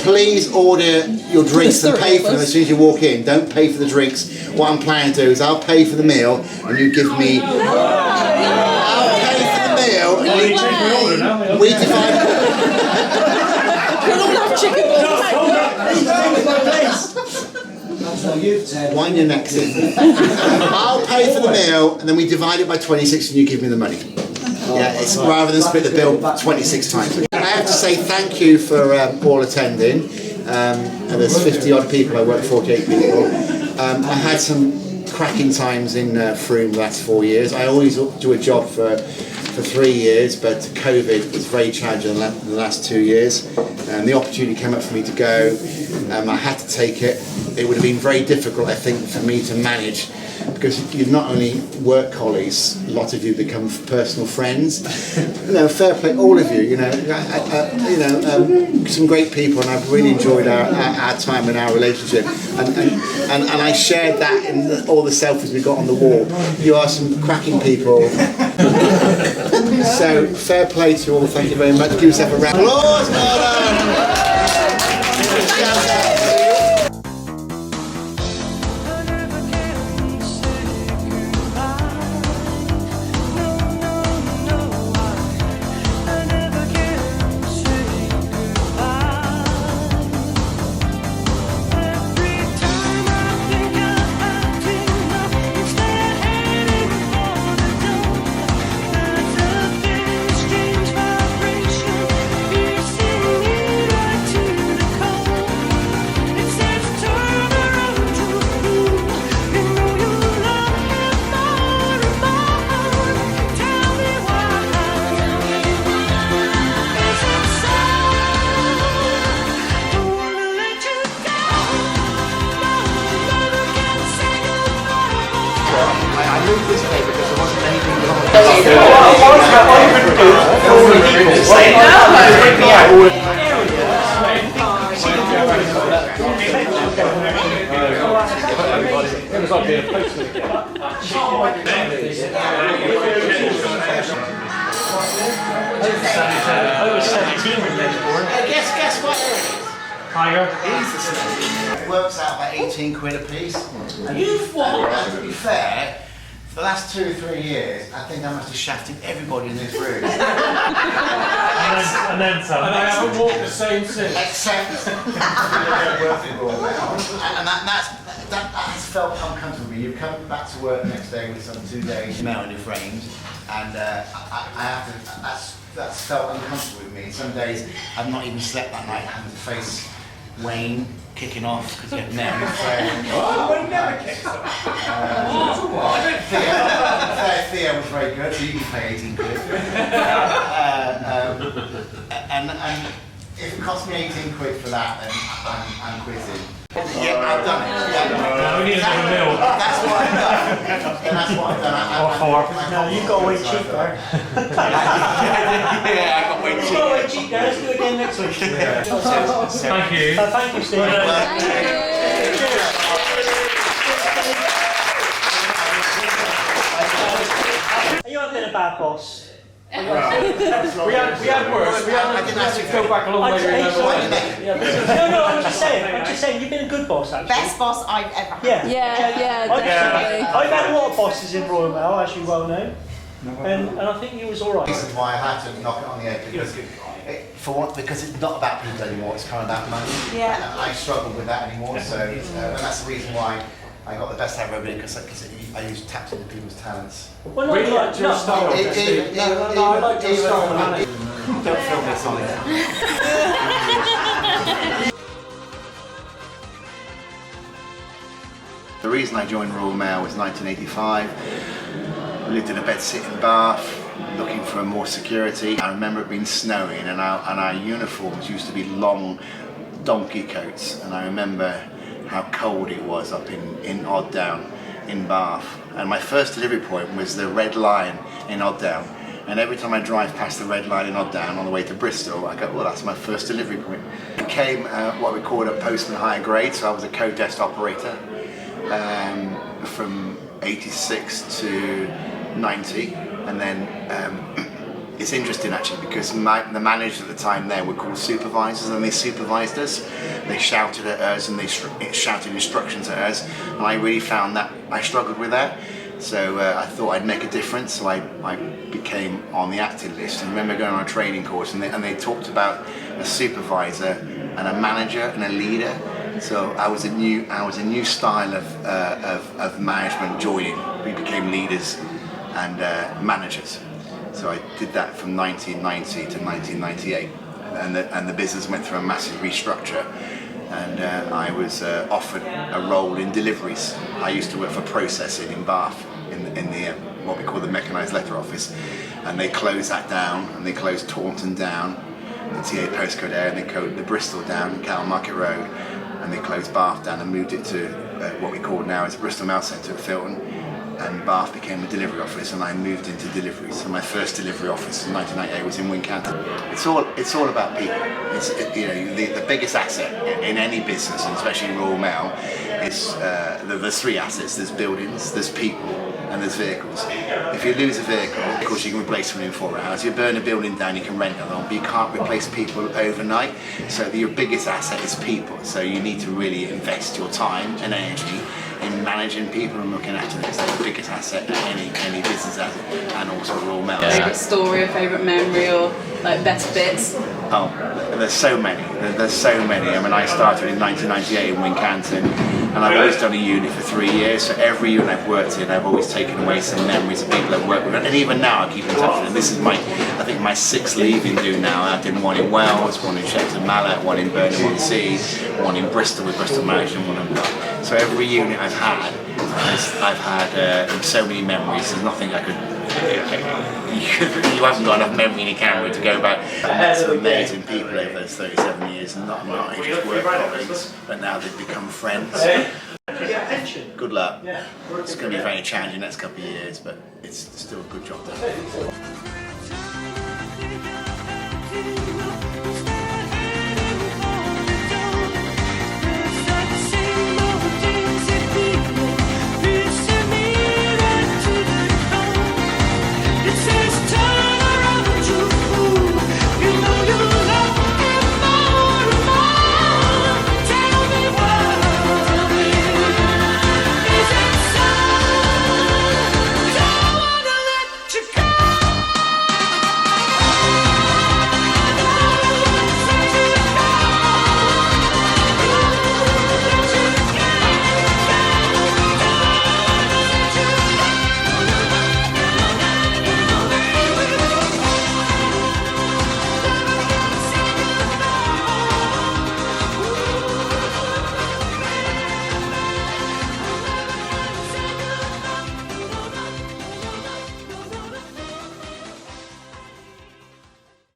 please order your drinks and pay for them as soon as you walk in. Don't pay for the drinks. What I'm planning to do is I'll pay for the meal and you give me... I'll pay for the meal and we divide... We'll all have chicken balls. Wind your necks in. I'll pay for the meal and then we divide it by 26 and you give me the money. Yeah, it's rather than split the bill 26 times. I have to say thank you for all attending. And there's 50 odd people, I work 48 people. I had some cracking times in Frome the last 4 years. I always do a job for 3 years, but COVID was very challenging in the last 2 years. And the opportunity came up for me to go. I had to take it. It would have been very difficult, I think, for me to manage, because you're not only work colleagues, a lot of you become personal friends. Fair play, all of you. Some great people, and I've really enjoyed our time and our relationship. And I shared that in all the selfies we got on the wall. You are some cracking people. So fair play to you all. Thank you very much. Give yourself a round of applause. Guess what? Tiger. It works out about 18 quid a piece. And to be fair, for the last 2 or 3 years, I think I must have shafted everybody in this room. and then some. And I haven't walked the same since. Except and that has felt uncomfortable with me. You've come back to work the next day with some 2 days mail in your frames, and I have to. That's felt uncomfortable with me. Some days I've not even slept that night, having to face Wayne kicking off because he had mail in your frame. Oh, Wayne never kicks off. Theo was very good, so you can pay 18 quid. And if it cost me 18 quid for that, then I'm quitting. Yeah, I've done it. We need another meal. That's what I've done. That's what I've done. No, you've got way cheaper. Yeah, I got way cheaper. You've got way cheaper. Let's do it again next week. Thank you. Thank you, Steve. Are you having a bad boss? We had worse. I didn't actually go back a long way. No, I'm just saying, you've been a good boss, actually. Best boss I've ever had. Yeah, definitely. I've had a lot of bosses in Royal Mail, as you well know, and I think he was all right. The reason why I had to knock it on the head because it's not about people anymore. It's kind of about money. Yeah. And I struggle with that anymore. So and that's the reason why I got the best out of everybody, because I used tapped into people's talents. Well, Really liked your style. I liked your style. Don't film this on it. The reason I joined Royal Mail was 1985. I lived in a bed-sitting bath, looking for more security. I remember it being snowing, and our uniforms used to be long donkey coats, and I remember how cold it was up in Odd Down in Bath. And my first delivery point was the Red Line in Odd Down. And every time I drive past the Red Line in Odd Down on the way to Bristol, I go, well, that's my first delivery point. I became what we called a postman higher grade, so I was a co-desk operator from 86 to 90. And then it's interesting actually because the managers at the time there were called supervisors, and they supervised us. They shouted at us and they shouted instructions at us, and I really found that I struggled with that. So I thought I'd make a difference, so I became on the acting list. And I remember going on a training course, and they talked about a supervisor and a manager and a leader. So I was a new style of management joining. We became leaders and managers. So I did that from 1990 to 1998, and the business went through a massive restructure. And I was offered a role in deliveries. I used to work for processing in Bath, in the what we call the mechanised letter office, and they closed that down, and they closed Taunton down, the TA postcode area, and they closed the Bristol down, Cattle Market Road, and they closed Bath down and moved it to what we call now is Bristol Mail Centre at Filton. And Bath became a delivery office, and I moved into deliveries. So my first delivery office in 1998 was in Wincanton. It's all about people. The biggest asset in any business, and especially in Royal Mail, is there's three assets. There's buildings, there's people, and there's vehicles. If you lose a vehicle, of course you can replace them in 4 hours. You burn a building down, you can rent another one, but you can't replace people overnight. So your biggest asset is people. So you need to really invest your time and energy in managing people and looking after them. It's the biggest asset any business has, and also Royal Mail. Favourite story or favourite memory or like best bits? Oh, there's so many. There's so many. I mean, I started in 1998 in Wincanton, and I've always done a unit for 3 years. So every unit I've worked in, I've always taken away some memories of people I've worked with, and even now I keep in touch with them. This is my 6th leaving do now. I did one in Wales, one in Shepton Mallet, one in Burnham-on-Sea, one in Bristol with Bristol Management, one in Bath. So every unit I've had so many memories. There's nothing I could. You haven't got enough memory in your camera to go back. I met some amazing people over those 37 years, and not just work colleagues, but now they've become friends. Good luck. It's going to be very challenging next couple of years, but it's still a good job done.